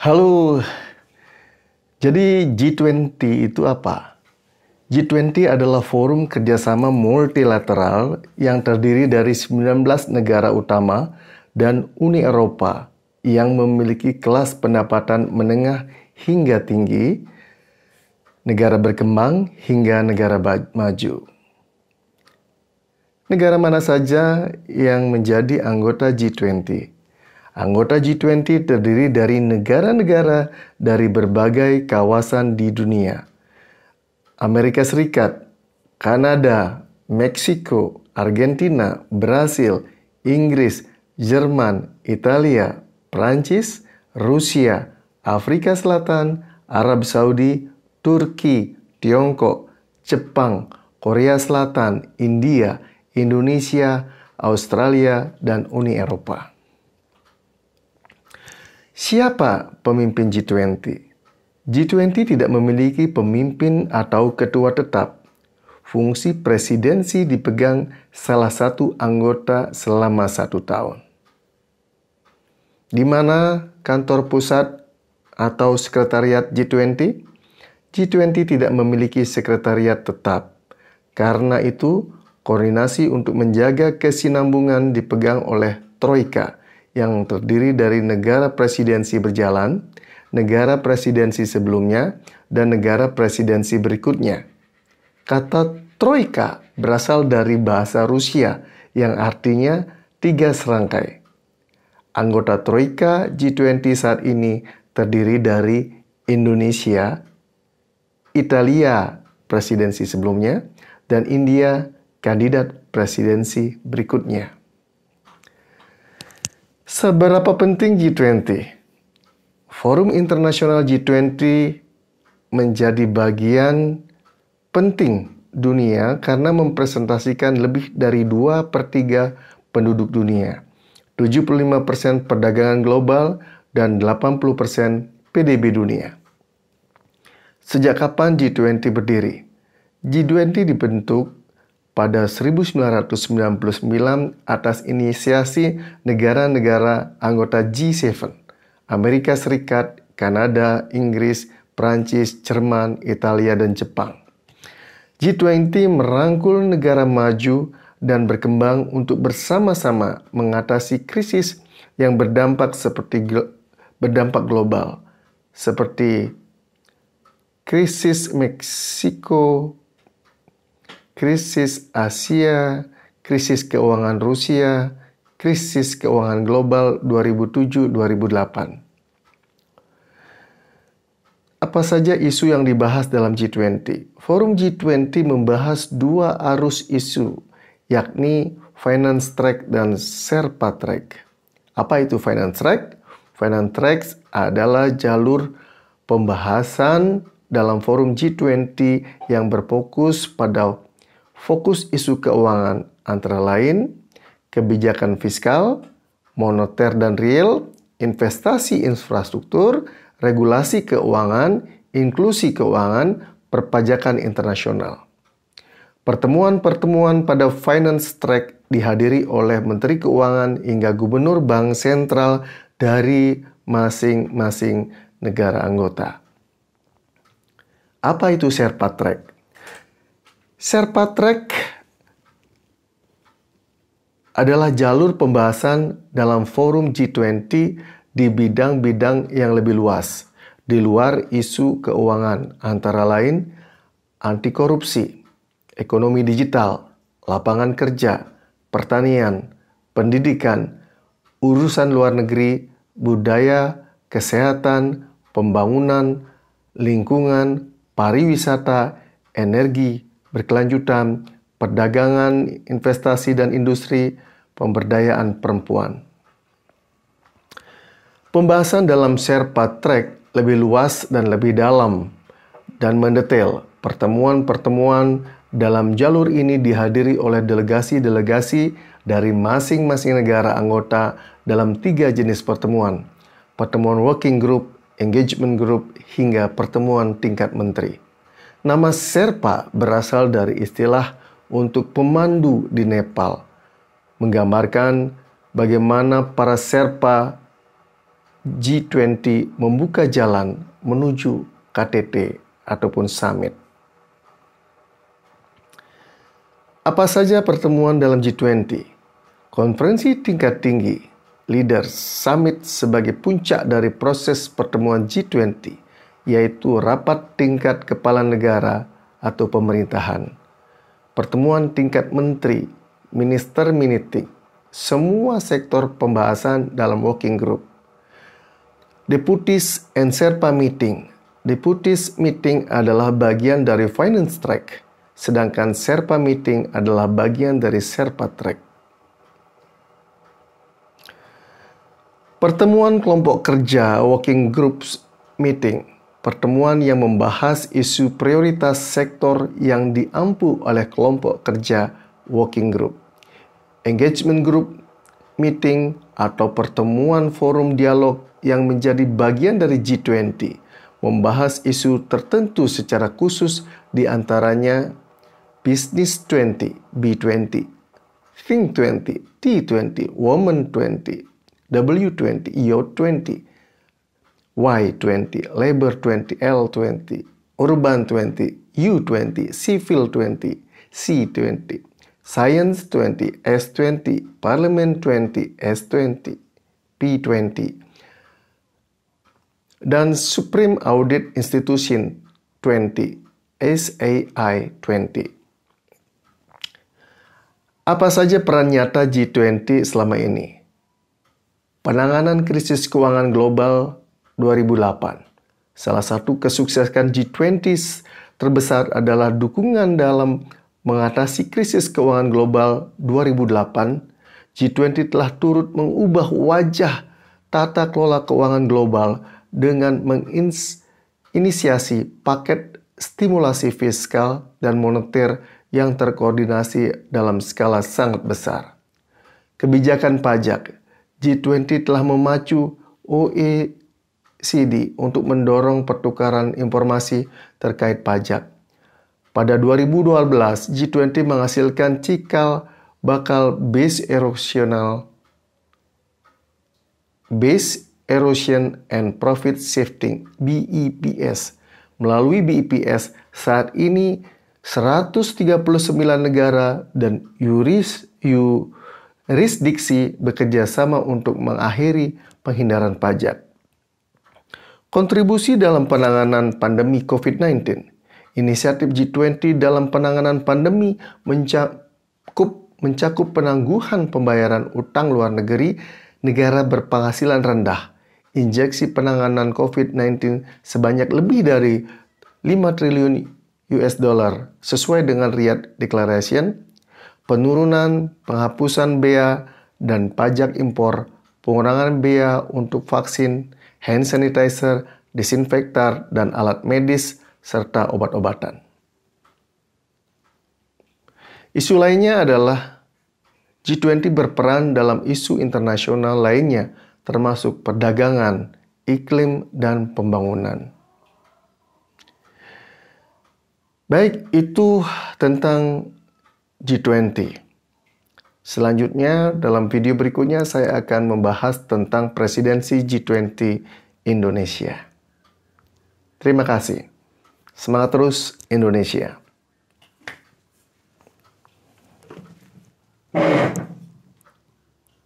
Halo, jadi G20 itu apa? G20 adalah forum kerjasama multilateral yang terdiri dari 19 negara utama dan Uni Eropa yang memiliki kelas pendapatan menengah hingga tinggi, negara berkembang hingga negara maju. Negara mana saja yang menjadi anggota G20? Anggota G20 terdiri dari negara-negara dari berbagai kawasan di dunia. Amerika Serikat, Kanada, Meksiko, Argentina, Brasil, Inggris, Jerman, Italia, Prancis, Rusia, Afrika Selatan, Arab Saudi, Turki, Tiongkok, Jepang, Korea Selatan, India, Indonesia, Australia, dan Uni Eropa. Siapa pemimpin G20? G20 tidak memiliki pemimpin atau ketua tetap. Fungsi presidensi dipegang salah satu anggota selama 1 tahun. Di mana kantor pusat atau sekretariat G20? G20 tidak memiliki sekretariat tetap. Karena itu, koordinasi untuk menjaga kesinambungan dipegang oleh Troika yang terdiri dari negara presidensi berjalan, negara presidensi sebelumnya, dan negara presidensi berikutnya. Kata Troika berasal dari bahasa Rusia yang artinya 3 serangkai. Anggota Troika G20 saat ini terdiri dari Indonesia, Italia presidensi sebelumnya, dan India kandidat presidensi berikutnya. Seberapa penting G20? Forum internasional G20 menjadi bagian penting dunia karena mempresentasikan lebih dari 2/3 penduduk dunia, 75% perdagangan global, dan 80% PDB dunia. Sejak kapan G20 berdiri? G20 dibentuk pada 1999 atas inisiasi negara-negara anggota G7, Amerika Serikat, Kanada, Inggris, Prancis, Jerman, Italia, dan Jepang. G20 merangkul negara maju dan berkembang untuk bersama-sama mengatasi krisis yang berdampak global, seperti krisis Meksiko, krisis Asia, krisis keuangan Rusia, krisis keuangan global 2007-2008. Apa saja isu yang dibahas dalam G20? Forum G20 membahas 2 arus isu, yakni Finance Track dan Sherpa Track. Apa itu Finance Track? Finance Track adalah jalur pembahasan dalam forum G20 yang berfokus pada fokus isu keuangan, antara lain kebijakan fiskal, moneter dan real, investasi infrastruktur, regulasi keuangan, inklusi keuangan, perpajakan internasional. Pertemuan-pertemuan pada Finance Track dihadiri oleh Menteri Keuangan hingga Gubernur Bank Sentral dari masing-masing negara anggota. Apa itu Sherpa Track? Sherpa Track adalah jalur pembahasan dalam forum G20 di bidang-bidang yang lebih luas, di luar isu keuangan, antara lain anti korupsi, ekonomi digital, lapangan kerja, pertanian, pendidikan, urusan luar negeri, budaya, kesehatan, pembangunan, lingkungan, pariwisata, energi berkelanjutan, perdagangan, investasi dan industri, pemberdayaan perempuan. Pembahasan dalam Sherpa Track lebih luas dan lebih dalam dan mendetail. Pertemuan-pertemuan dalam jalur ini dihadiri oleh delegasi-delegasi dari masing-masing negara anggota dalam 3 jenis pertemuan. Pertemuan working group, engagement group, hingga pertemuan tingkat menteri. Nama Sherpa berasal dari istilah untuk pemandu di Nepal, menggambarkan bagaimana para Sherpa G20 membuka jalan menuju KTT ataupun summit. Apa saja pertemuan dalam G20? Konferensi tingkat tinggi, Leaders Summit sebagai puncak dari proses pertemuan G20, yaitu rapat tingkat kepala negara atau pemerintahan. Pertemuan tingkat menteri, minister meeting, semua sektor pembahasan dalam working group. Deputies and Sherpa meeting. Deputies meeting adalah bagian dari finance track, sedangkan Sherpa meeting adalah bagian dari Sherpa track. Pertemuan kelompok kerja working groups meeting, pertemuan yang membahas isu prioritas sektor yang diampu oleh kelompok kerja working group. Engagement group meeting atau pertemuan forum dialog yang menjadi bagian dari G20, membahas isu tertentu secara khusus, di antaranya Business 20, B20, Think 20, T20, Women 20, W20, Youth 20, Y20, Labor 20, L20, Urban 20, U20, Civil 20, C20, Science 20, S20, Parliament 20, S20, P20, dan Supreme Audit Institution 20, SAI 20. Apa saja peran nyata G20 selama ini? Penanganan krisis keuangan global 2008. Salah satu kesuksesan G20 terbesar adalah dukungan dalam mengatasi krisis keuangan global 2008. G20 telah turut mengubah wajah tata kelola keuangan global dengan menginisiasi paket stimulasi fiskal dan moneter yang terkoordinasi dalam skala sangat besar. Kebijakan pajak. G20 telah memacu OECD untuk mendorong pertukaran informasi terkait pajak. Pada 2012, G20 menghasilkan cikal bakal Base Erosion and Profit Shifting, BEPS. Melalui BEPS, saat ini 139 negara dan yurisdiksi bekerja sama untuk mengakhiri penghindaran pajak. Kontribusi dalam penanganan pandemi COVID-19. Inisiatif G20 dalam penanganan pandemi mencakup penangguhan pembayaran utang luar negeri negara berpenghasilan rendah, injeksi penanganan COVID-19 sebanyak lebih dari 5 triliun US dollar sesuai dengan Riyadh Declaration, penurunan penghapusan bea dan pajak impor, pengurangan bea untuk vaksin, hand sanitizer, disinfektan, dan alat medis, serta obat-obatan. Isu lainnya adalah G20 berperan dalam isu internasional lainnya, termasuk perdagangan, iklim, dan pembangunan. Baik, itu tentang G20. Selanjutnya, dalam video berikutnya saya akan membahas tentang presidensi G20 Indonesia. Terima kasih. Semangat terus Indonesia.